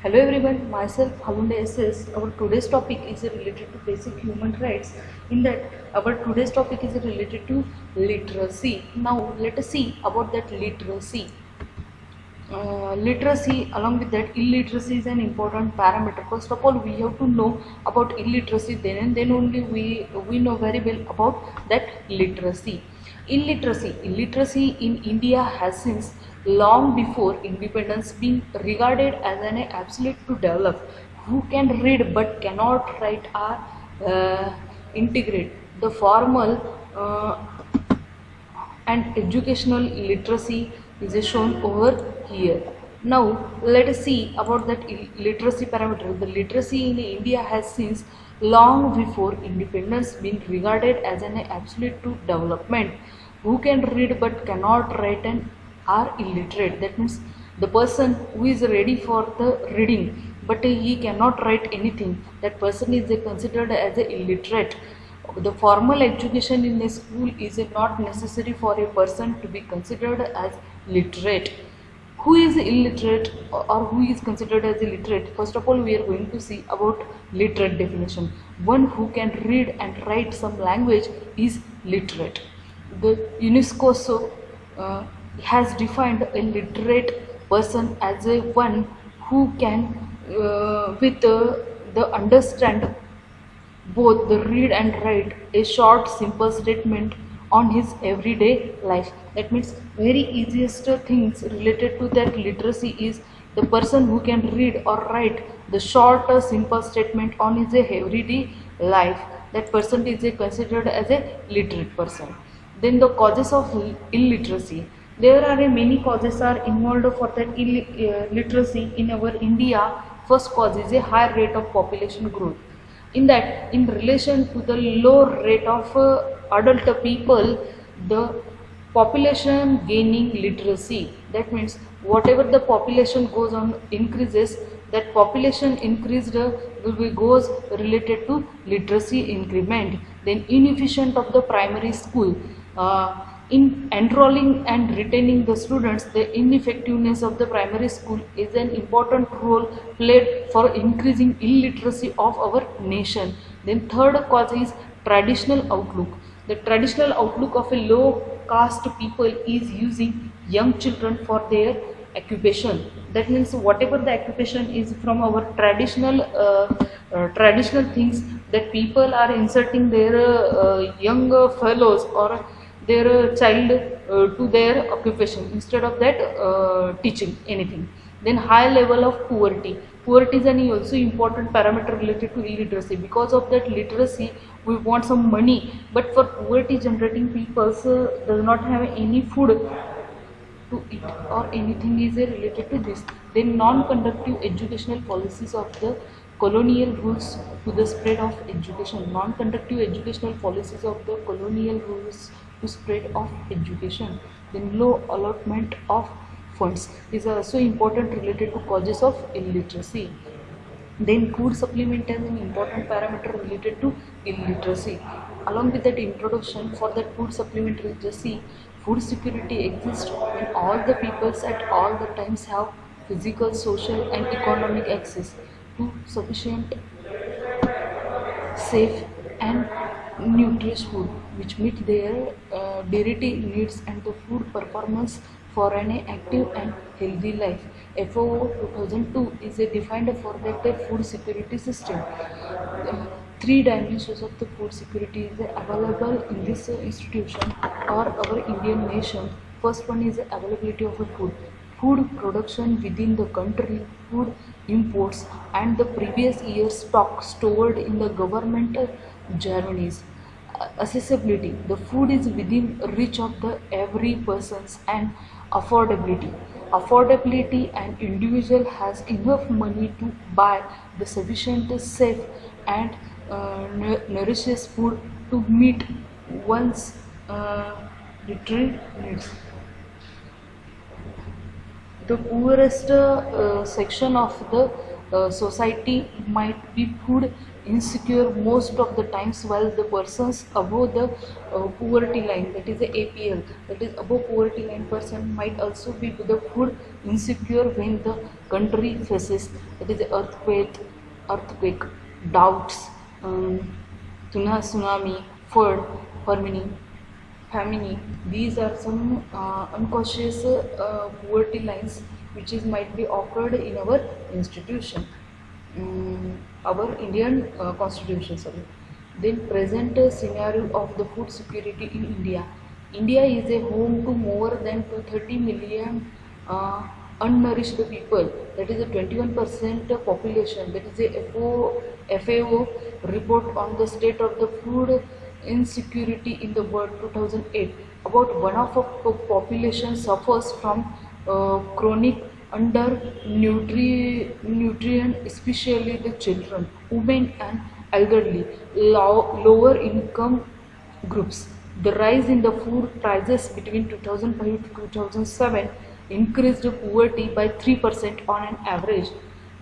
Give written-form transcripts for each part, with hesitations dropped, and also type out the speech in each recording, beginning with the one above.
Hello everyone, myself Halunde SS. Our today's topic is related to basic human rights. In that, our today's topic is related to literacy. Now, let us see about that literacy. Literacy, along with that, illiteracy is an important parameter. First of all, we have to know about illiteracy, then and then only we know very well about that literacy. Illiteracy in India has since long before independence been regarded as an absolute to develop. Who can read but cannot write are integrate. The formal and educational literacy is shown over here. Now let us see about that literacy parameter. The literacy in India has since long before independence been regarded as an absolute to development. Who can read but cannot write and are illiterate. That means the person who is ready for the reading but he cannot write anything, that person is considered as a illiterate. The formal education in a school is not necessary for a person to be considered as literate. Who is illiterate or who is considered as illiterate? First of all, we are going to see about literate definition. One who can read and write some language is literate. The UNESCO has defined a literate person as a one who can with the understand both the read and write a short simple statement on his everyday life. That means very easiest things related to that literacy is the person who can read or write the short simple statement on his everyday life. That person is considered as a literate person. Then the causes of illiteracy. There are many causes are involved for that illiteracy in our India. First cause is a high rate of population growth. In that, in relation to the low rate of adult people, the population gaining literacy. That means whatever the population goes on increases, that population increased will be goes related to literacy increment. Then inefficient of the primary school. In enrolling and retaining the students, the ineffectiveness of the primary school is an important role played for increasing illiteracy of our nation. Then third cause is traditional outlook. The traditional outlook of a low caste people is using young children for their occupation. That means whatever the occupation is from our traditional things, that people are inserting their young fellows or their child to their occupation instead of that teaching anything. Then high level of poverty. Poverty is an also important parameter related to illiteracy. Because of that literacy, we want some money, but for poverty generating people does not have any food to eat or anything is related to this. Then non-conductive educational policies of the colonial rules to the spread of education. Non-conductive educational policies of the colonial rules to spread of education. Then low allotment of funds is also important related to causes of illiteracy. Then food supplement is an important parameter related to illiteracy. Along with that introduction, for that food supplement literacy, food security exists when all the peoples at all the times have physical, social and economic access to sufficient, safe and nutritious food which meet their dietary needs and the food performance for an active and healthy life. FAO 2002 is defined for that food security system. Three dimensions of the food security is available in this institution or our Indian nation. First one is availability of food. Food production within the country, food imports and the previous year's stock stored in the government journeys. Accessibility. The food is within reach of the every persons and affordability. Affordability, an individual has enough money to buy the sufficient safe and nutritious food to meet one's dietary needs. The poorest section of the society might be food insecure most of the times, while the persons above the poverty line, that is the APL, that is above poverty line person, might also be the food insecure when the country faces, that is the earthquake, droughts, tsunami, flood, famine. These are some unconscious poverty lines which is might be occurred in our institution, our Indian constitution. Sorry. Then present scenario of the food security in India. India is a home to more than 230 million unnourished people. That is a 21% population. That is a FAO report on the state of the food insecurity in the world 2008. About one of the population suffers from chronic nutrition, especially the children, women and elderly, lower income groups. The rise in the food prices between 2005 to 2007 increased poverty by 3% on an average.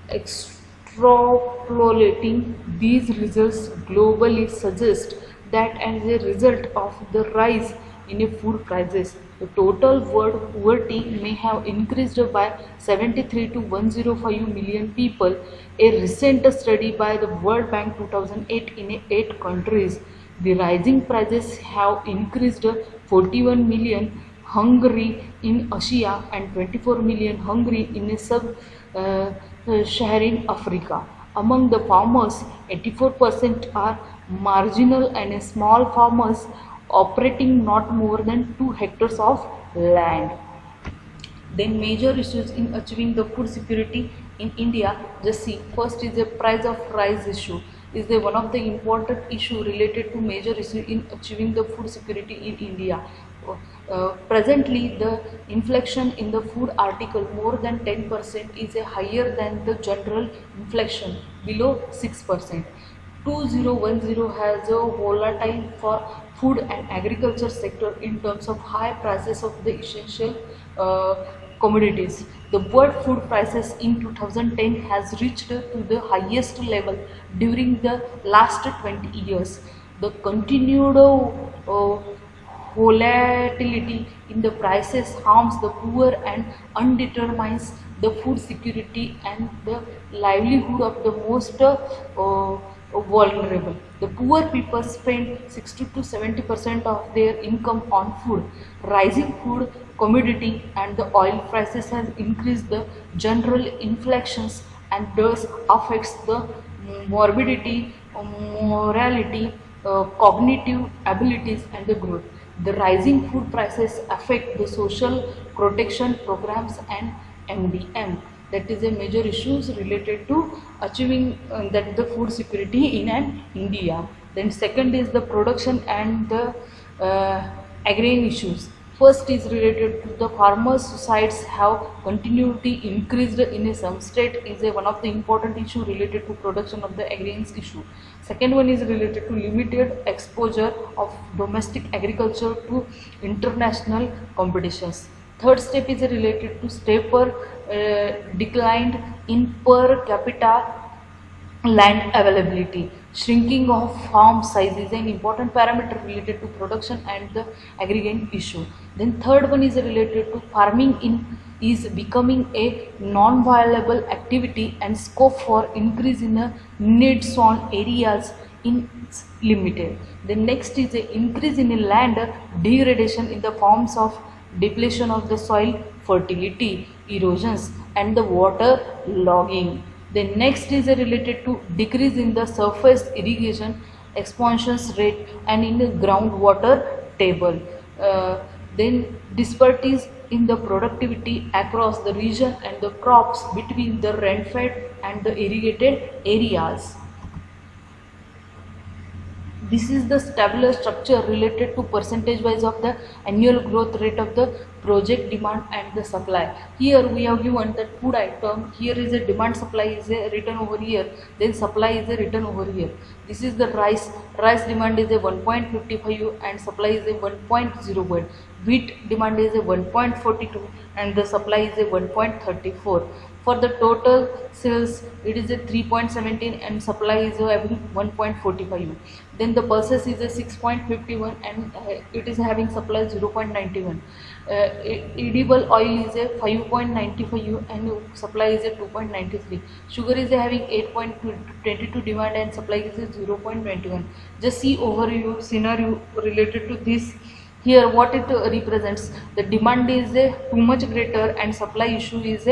Extrapolating these results globally suggests that as a result of the rise in food prices, the total world poverty may have increased by 73 to 105 million people. A recent study by the World Bank 2008 in 8 countries, the rising prices have increased 41 million hungry in Asia and 24 million hungry in sub-Saharan Africa. Among the farmers, 84% are marginal and small farmers operating not more than 2 hectares of land. Then major issues in achieving the food security in India. Just see, first is the price of rice issue. Is the one of the important issue related to major issue in achieving the food security in India. Presently, the inflation in the food article more than 10% is a higher than the general inflation below 6%. 2010 has a volatile for food and agriculture sector in terms of high prices of the essential commodities. The world food prices in 2010 has reached to the highest level during the last 20 years. The continued volatility in the prices harms the poor and undetermines the food security and the livelihood of the most vulnerable. The poor people spend 60 to 70% of their income on food. Rising food commodity and the oil prices has increased the general inflations and thus affects the morbidity, morality, cognitive abilities and the growth. The rising food prices affect the social protection programs and MDM. That is a major issues related to achieving that the food security in India. Then second is the production and the agrarian issues. First is related to the farmers' suicides have continuity increased in some state is one of the important issue related to production of the agrarian issue. Second one is related to limited exposure of domestic agriculture to international competitions. Third step is related to steeper decline in per capita land availability. Shrinking of farm size is an important parameter related to production and the agrarian issue. Then third one is related to farming is becoming a non-viable activity and scope for increase in the needs on areas in limited. The next is the increase in land degradation in the forms of depletion of the soil fertility, erosions and the water logging. The next is related to decrease in the surface irrigation expansion rate and in the groundwater table. Then disparities in the productivity across the region and the crops between the rain-fed and the irrigated areas. This is the tabular structure related to percentage wise of the annual growth rate of the project demand and the supply. Here we have given that food item, here is a demand, supply is a written over here, then supply is a written over here. This is the rice demand is a 1.55 and supply is a 1.01. Wheat demand is a 1.42 and the supply is a 1.34. For the total sales, it is a 3.17 and supply is having 1.45. Then the pulses is a 6.51 and it is having supply 0.91. Edible oil is a 5.95 and supply is a 2.93. Sugar is having 8.22 demand and supply is a 0.21. Just see overview scenario related to this. Here what it represents, the demand is too much greater and supply issue is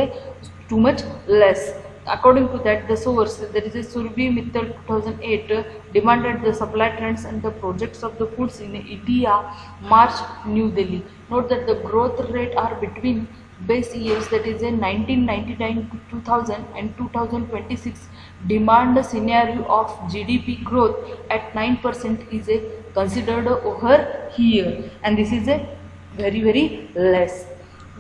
too much less. According to that, the source, there is a Surbhi Mittal 2008 demanded the supply trends and the projects of the foods in India, March, New Delhi. Note that the growth rate are between base years, that is in 1999 to 2000 and 2026. Demand scenario of GDP growth at 9% is considered over here, and this is a very less.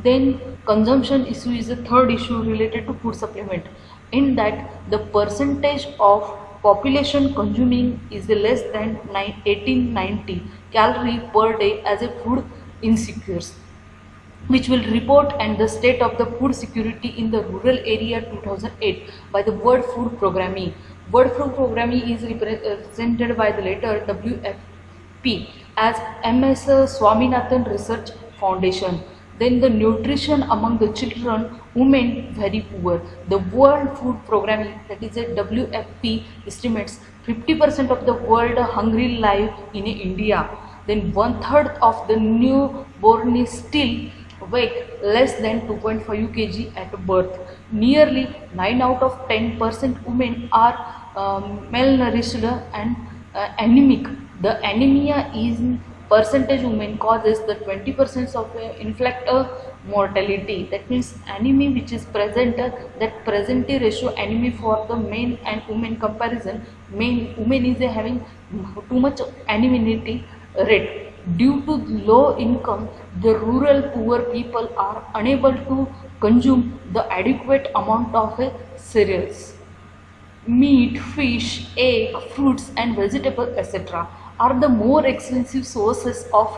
Then consumption issue is a third issue related to food supplement. In that, the percentage of population consuming is less than 1890 calorie per day as a food insecures, which will report and the state of the food security in the rural area 2008 by the World Food Programme. World Food Programme is represented by the letter WFP as MS Swaminathan Research Foundation. Then the nutrition among the children, women very poor. The World Food Programme, that is a WFP, estimates 50% of the world hungry live in India. Then 1/3 of the newborn is still weight less than 2.5 kg at birth. Nearly 9 out of 10% women are malnourished and anemic. The anemia is percentage women causes the 20% of infant mortality. That means anemia which is present, that present ratio anemia for the men and women comparison, women is having too much anemia rate. Due to low income, the rural poor people are unable to consume the adequate amount of cereals. Meat, fish, egg, fruits and vegetables, etc. are the more expensive sources of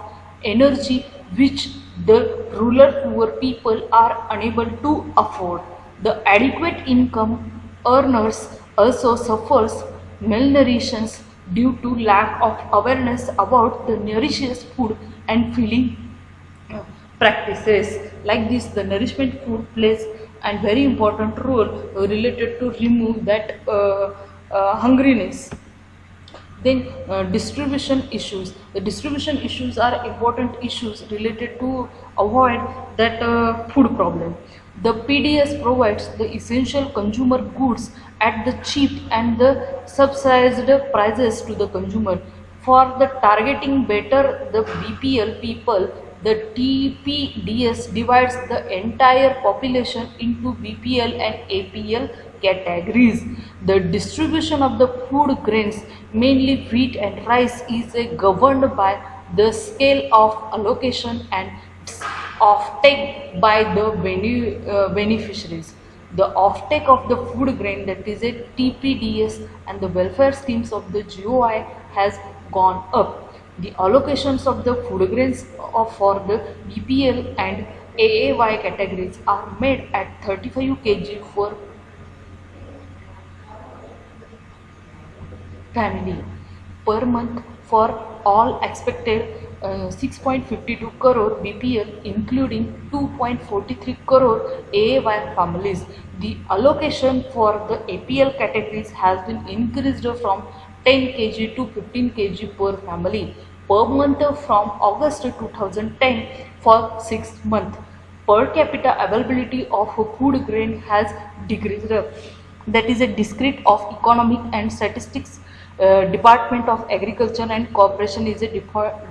energy which the rural poor people are unable to afford. The adequate income earners also suffers malnutrition due to lack of awareness about the nutritious food and feeding practices. Like this, the nourishment food plays a very important role related to remove that hungriness. Then distribution issues. The distribution issues are important issues related to avoid that food problem. The PDS provides the essential consumer goods at the cheap and the subsidized prices to the consumer. For the targeting better the BPL people, the TPDS divides the entire population into BPL and APL categories. The distribution of the food grains, mainly wheat and rice, is governed by the scale of allocation and offtake by the beneficiaries. The offtake of the food grain, that is a TPDS, and the welfare schemes of the GOI has gone up. The allocations of the food grains for the BPL and AAY categories are made at 35 kg for family per month for all expected 6.52 crore BPL, including 2.43 crore AAY families. The allocation for the APL categories has been increased from 10 kg to 15 kg per family per month from August 2010 for 6 months. Per capita availability of food grain has decreased. That is a discrete of Economic and Statistics Department of Agriculture and Corporation is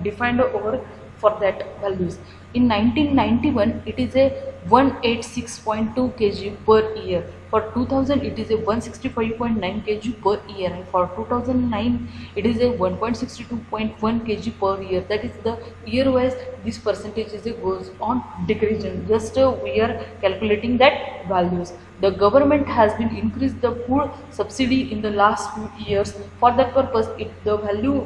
defined over for that values. In 1991, it is a 186.2 kg per year. For 2000, it is a 165.9 kg per year, and for 2009, it is a 1.62.1 kg per year. That is the year wise this percentage goes on decreasing. Just we are calculating that values. The government has been increased the food subsidy in the last few years. For that purpose, the value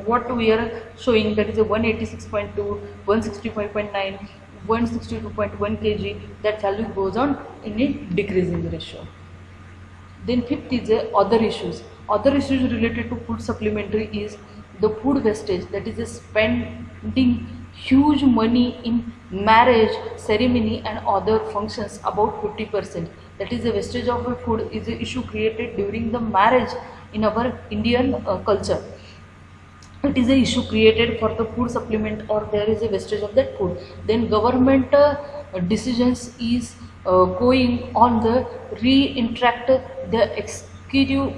what we are showing, that is a 186.2, 165.9, 162.1 kg, that value goes on in a decreasing ratio. Then fifth is other issues. Other issues related to food supplementary is the food wastage, that is spending huge money in marriage ceremony and other functions, about 50%. That is the wastage of a food is an issue created during the marriage in our Indian culture. It is an issue created for the food supplement, or there is a wastage of that food. Then government decisions is going on the reinteract the executive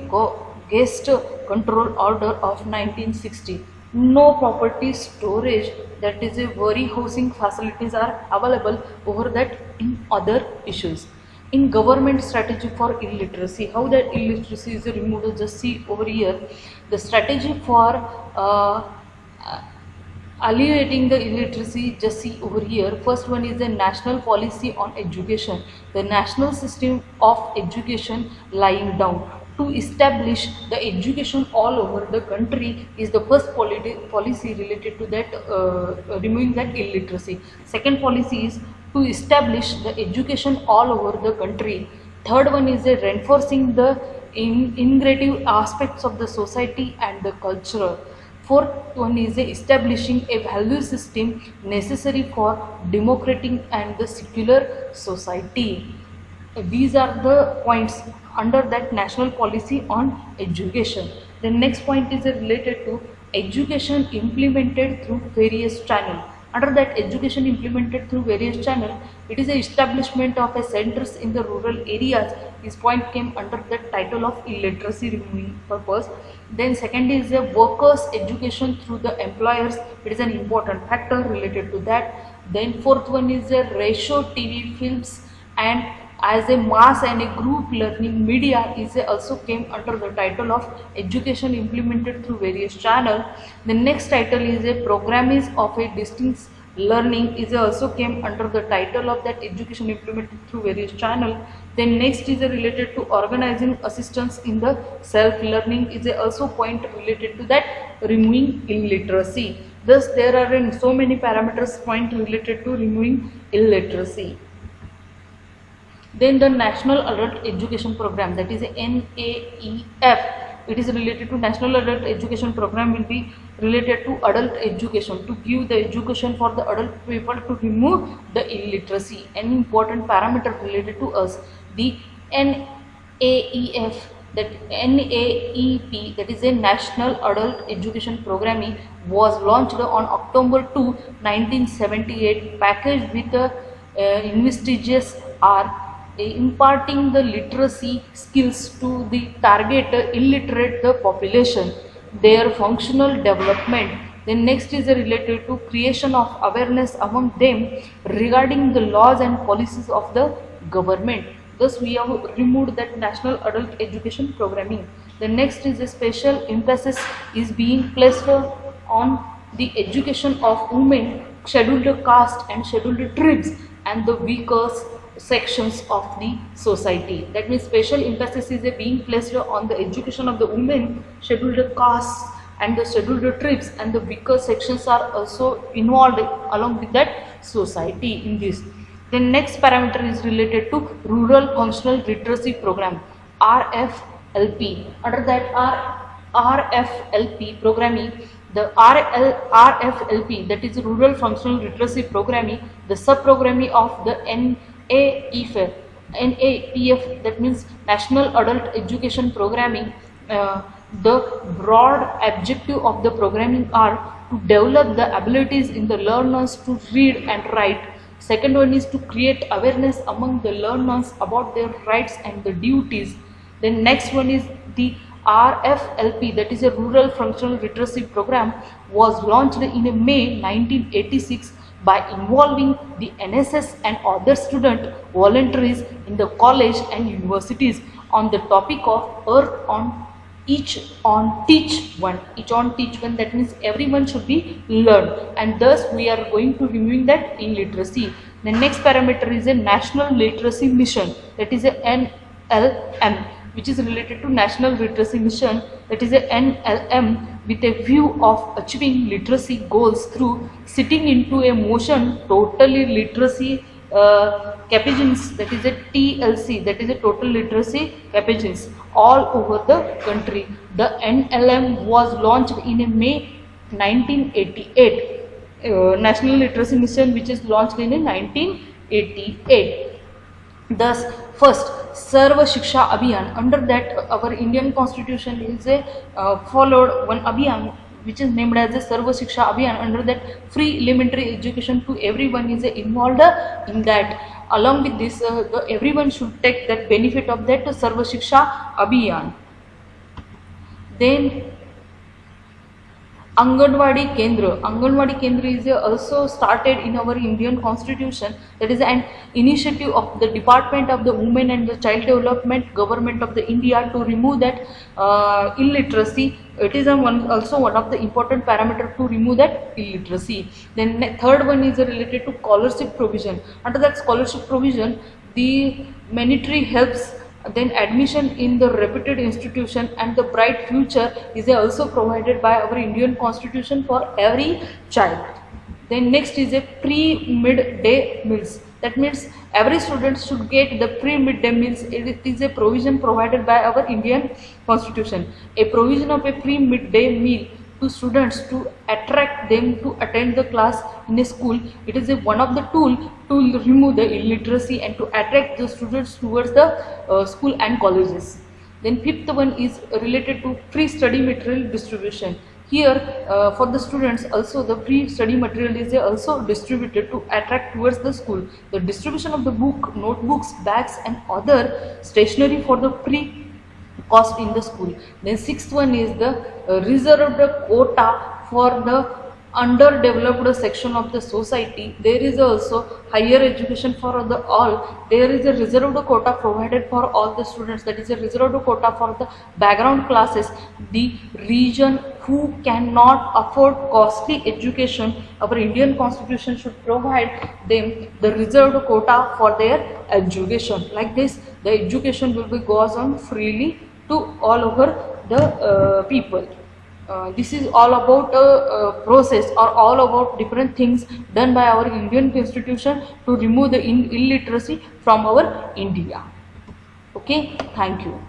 guest control order of 1960. No property storage, that is a warehousing facilities are available over that in other issues. In government strategy for illiteracy, how that illiteracy is removed, just see over here. The strategy for alleviating the illiteracy, just see over here. First one is the national policy on education, the national system of education lying down. To establish the education all over the country is the first policy related to that, removing that illiteracy. Second policy is to establish the education all over the country. Third one is reinforcing the integrative aspects of the society and the culture. Fourth one is establishing a value system necessary for democratic and the secular society. These are the points under that national policy on education. The next point is related to education implemented through various channels. Under that education implemented through various channels, it is the establishment of a centers in the rural areas. This point came under the title of illiteracy removing purpose. Then second is a workers education through the employers. It is an important factor related to that. Then fourth one is a ratio TV films and as a mass and a group learning media is also came under the title of education implemented through various channels. The next title is a programmes of a distance learning is also came under the title of that education implemented through various channels. Then next is related to organizing assistance in the self learning is also point related to that removing illiteracy. Thus there are so many parameters point related to removing illiteracy. Then the National Adult Education Program, that is NAEF, it is related to National Adult Education Program will be related to adult education, to give the education for the adult people to remove the illiteracy. An important parameter related to us, the NAEF, that NAEP, that is a National Adult Education Program, was launched on October 2, 1978, packaged with the investiges are imparting the literacy skills to the target illiterate the population, their functional development. Then next is related to creation of awareness among them regarding the laws and policies of the government. Thus we have removed that National Adult Education Programming. The next is a special emphasis is being placed on the education of women, scheduled caste and scheduled tribes and the weaker sections of the society. That means special emphasis is being placed on the education of the women, scheduled castes and the scheduled tribes, and the weaker sections are also involved along with that society in this. The next parameter is related to Rural Functional Literacy Program, RFLP. Under that RFLP programming, the RFLP, that is Rural Functional Literacy Programming, the sub-programming of the NAEF, that means National Adult Education Programming. The broad objective of the programming are to develop the abilities in the learners to read and write. Second one is to create awareness among the learners about their rights and the duties. Then next one is the RFLP, that is a Rural Functional Literacy Program, was launched in May 1986 by involving the NSS and other student voluntaries in the college and universities on the topic of Earth on Each on Teach One. That means everyone should be learned, and thus we are going to removing that illiteracy. The next parameter is a National Literacy Mission, that is a NLM. which is related to National Literacy Mission, that is a NLM, with a view of achieving literacy goals through setting into a motion totally literacy campaigns, that is a TLC, that is a total literacy campaigns all over the country. The NLM was launched in May 1988. National Literacy Mission, which is launched in 1988. Thus, first Sarva Shiksha Abhiyan, under that our Indian Constitution is a followed one Abhiyan which is named as the Sarva Shiksha Abhiyan. Under that, free elementary education to everyone is involved in that. Along with this, everyone should take that benefit of that Sarva Shiksha Abhiyan. Then Anganwadi Kendra is also started in our Indian Constitution. That is an initiative of the Department of the Women and the Child Development, Government of the India, to remove that illiteracy. It is also one of the important parameters to remove that illiteracy. Then third one is related to scholarship provision. Under that scholarship provision, the monetary helps, then admission in the reputed institution and the bright future is also provided by our Indian Constitution for every child. Then next is a pre-midday meals. That means every student should get the pre-midday meals. It is a provision provided by our Indian Constitution. A provision of a pre-midday meal to students to attract them to attend the class in a school. It is one of the tool to remove the illiteracy and to attract the students towards the school and colleges. Then fifth one is related to free study material distribution. Here for the students also the free study material is also distributed to attract towards the school. The distribution of the book, notebooks, bags and other stationery for the free cost in the school. Then sixth one is the reserved quota for the underdeveloped section of the society. There is also higher education for the all. There is a reserved quota provided for all the students. That is a reserved quota for the background classes. The region who cannot afford costly education, our Indian Constitution should provide them the reserved quota for their education. Like this, the education will be goes on freely to all over the people. This is all about process or all about different things done by our Indian Constitution to remove the illiteracy from our India. Okay, thank you.